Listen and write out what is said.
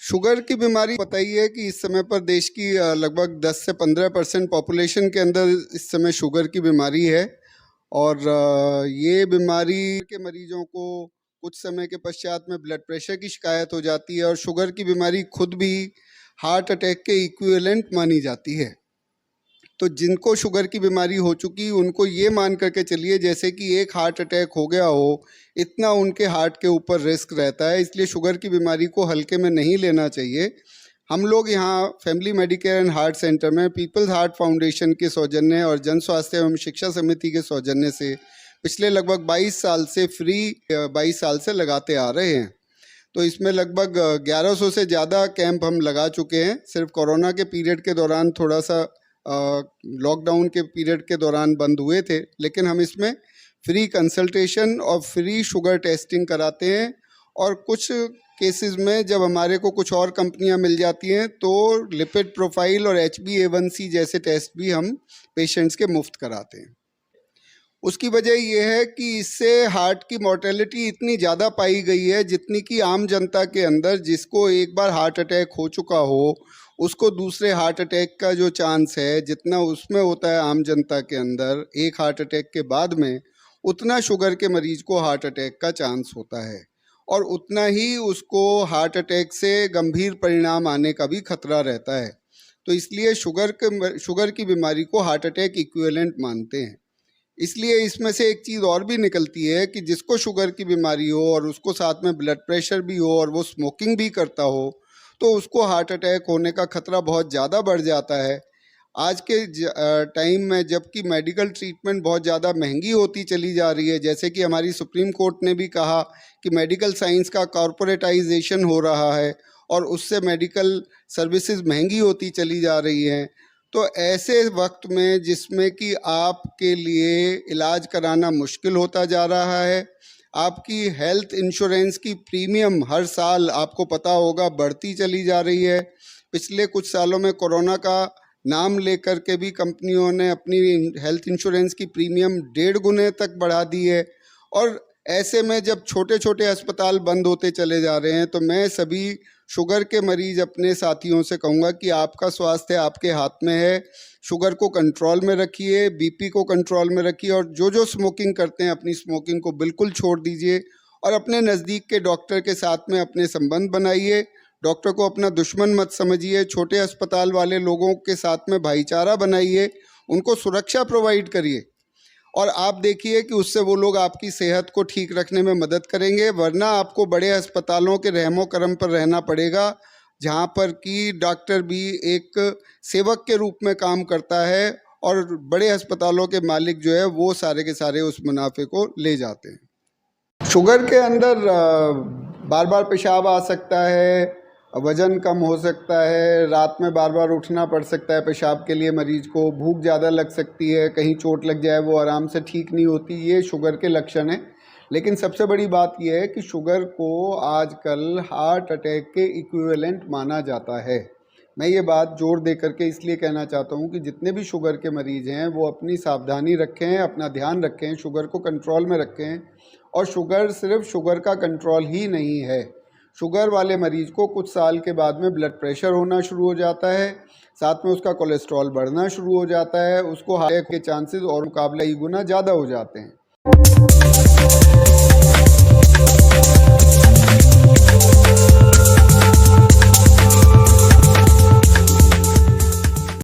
Sugar की बीमारी पता ही है कि इस समय पर देश की लगभग 10 से 15% पॉपुलेशन के अंदर इस समय शुगर की बीमारी है। और ये बीमारी के मरीजों को कुछ समय के पश्चात में ब्लड प्रेशर की शिकायत हो जाती है और शुगर की बीमारी खुद भी हार्ट अटैक के इक्विवेलेंट मानी जाती है। तो जिनको शुगर की बीमारी हो चुकी उनको ये मान करके चलिए जैसे कि एक हार्ट अटैक हो गया हो, इतना उनके हार्ट के ऊपर रिस्क रहता है। इसलिए शुगर की बीमारी को हल्के में नहीं लेना चाहिए। हम लोग यहाँ family Medicare and heart centre में पीपल्स हार्ट फाउंडेशन के सौजन्य और जन स्वास्थ्य एवं शिक्षा समिति के सौजन्य से पिछले लगभग 22 साल से फ्री 22 साल से लगाते आ रहे हैं। तो इसमें लगभग 1100 से ज़्यादा कैंप हम लगा चुके हैं। सिर्फ कोरोना के पीरियड के दौरान थोड़ा सा लॉकडाउन के पीरियड के दौरान बंद हुए थे, लेकिन हम इसमें फ्री कंसल्टेशन और फ्री शुगर टेस्टिंग कराते हैं। और कुछ केसेस में जब हमारे को कुछ और कंपनियां मिल जाती हैं तो लिपिड प्रोफाइल और HbA1c जैसे टेस्ट भी हम पेशेंट्स के मुफ्त कराते हैं। उसकी वजह यह है कि इससे हार्ट की मॉर्टेलिटी इतनी ज़्यादा पाई गई है जितनी कि आम जनता के अंदर जिसको एक बार हार्ट अटैक हो चुका हो उसको दूसरे हार्ट अटैक का जो चांस है जितना उसमें होता है आम जनता के अंदर एक हार्ट अटैक के बाद में, उतना शुगर के मरीज को हार्ट अटैक का चांस होता है और उतना ही उसको हार्ट अटैक से गंभीर परिणाम आने का भी खतरा रहता है। तो इसलिए शुगर की बीमारी को हार्ट अटैक इक्विवेलेंट मानते हैं। इसलिए इसमें से एक चीज़ और भी निकलती है कि जिसको शुगर की बीमारी हो और उसको साथ में ब्लड प्रेशर भी हो और वो स्मोकिंग भी करता हो तो उसको हार्ट अटैक होने का खतरा बहुत ज़्यादा बढ़ जाता है। आज के टाइम में जबकि मेडिकल ट्रीटमेंट बहुत ज़्यादा महंगी होती चली जा रही है, जैसे कि हमारी सुप्रीम कोर्ट ने भी कहा कि मेडिकल साइंस का कॉरपोरेटाइजेशन हो रहा है और उससे मेडिकल सर्विसेज महंगी होती चली जा रही हैं। तो ऐसे वक्त में जिसमें कि आपके लिए इलाज कराना मुश्किल होता जा रहा है, आपकी हेल्थ इंश्योरेंस की प्रीमियम हर साल आपको पता होगा बढ़ती चली जा रही है। पिछले कुछ सालों में कोरोना का नाम लेकर के भी कंपनियों ने अपनी हेल्थ इंश्योरेंस की प्रीमियम 1.5 गुने तक बढ़ा दी है। और ऐसे में जब छोटे छोटे अस्पताल बंद होते चले जा रहे हैं तो मैं सभी शुगर के मरीज अपने साथियों से कहूँगा कि आपका स्वास्थ्य आपके हाथ में है। शुगर को कंट्रोल में रखिए, बीपी को कंट्रोल में रखिए और जो स्मोकिंग करते हैं अपनी स्मोकिंग को बिल्कुल छोड़ दीजिए और अपने नज़दीक के डॉक्टर के साथ में अपने संबंध बनाइए। डॉक्टर को अपना दुश्मन मत समझिए। छोटे अस्पताल वाले लोगों के साथ में भाईचारा बनाइए, उनको सुरक्षा प्रोवाइड करिए और आप देखिए कि उससे वो लोग आपकी सेहत को ठीक रखने में मदद करेंगे। वरना आपको बड़े अस्पतालों के रहमो करम पर रहना पड़ेगा जहाँ पर कि डॉक्टर भी एक सेवक के रूप में काम करता है और बड़े अस्पतालों के मालिक जो है वो सारे के सारे उस मुनाफे को ले जाते हैं। शुगर के अंदर बार बार पेशाब आ सकता है, वज़न कम हो सकता है, रात में बार बार उठना पड़ सकता है पेशाब के लिए मरीज को, भूख ज़्यादा लग सकती है, कहीं चोट लग जाए वो आराम से ठीक नहीं होती, ये शुगर के लक्षण हैं। लेकिन सबसे बड़ी बात यह है कि शुगर को आजकल हार्ट अटैक के इक्विवेलेंट माना जाता है। मैं ये बात जोर दे करके इसलिए कहना चाहता हूँ कि जितने भी शुगर के मरीज़ हैं वो अपनी सावधानी रखें, अपना ध्यान रखें, शुगर को कंट्रोल में रखें। और शुगर सिर्फ शुगर का कंट्रोल ही नहीं है, शुगर वाले मरीज को कुछ साल के बाद में ब्लड प्रेशर होना शुरू हो जाता है, साथ में उसका कोलेस्ट्रॉल बढ़ना शुरू हो जाता है, उसको हार्ट अटैक के चांसेस और मुकाबले ही गुना ज़्यादा हो जाते हैं।